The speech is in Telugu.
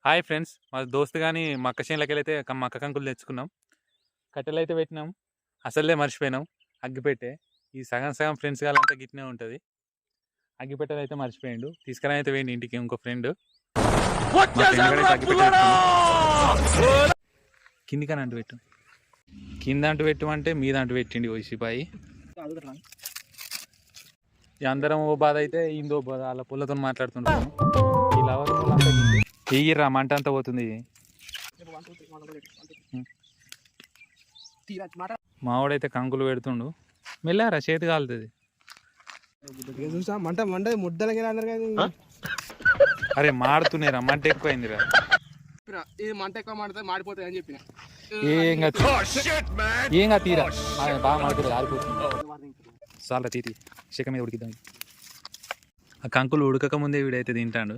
హాయ్ ఫ్రెండ్స్, మా దోస్తు కానీ మక్క చేనులకెళ్ళైతే మక్క కంకులు తెచ్చుకున్నాం. కట్టెలు అయితే పెట్టినాం, అసలే మర్చిపోయినాం. అగ్గిపెట్టే ఈ సగం సగం ఫ్రెండ్స్ కాలంతా గిట్నే ఉంటుంది. అగ్గిపెట్టెలు అయితే మర్చిపోయిండు, తీసుకురా అయితే పోయింది ఇంటికి ఇంకో ఫ్రెండ్. కిందికని అంటు పెట్టు, కింద అంటు పెట్టు అంటే మీద అంటు పెట్టిండి ఓ సిపాయి. అందరం ఓ బాధ అయితే ఇందో బాధ, అలా పుల్లతో మాట్లాడుతుంటాము. ఈ లవర్ తీయరా మంట అంతా పోతుంది. మావాడైతే కంకులు పెడుతుండు, మెల్లారా చేతి కాలుతుంది. అరే మాడుతున్నాయిరా, మంట ఎక్కువైందిరా. ఏంగా తీరా బాగా మాడుతుంది, ఆరిపోతుంది. చాలా తీతి శిఖ మీద ఉడికిద్దాం. ఆ కంకులు ఉడకక ముందే వీడైతే తింటాడు.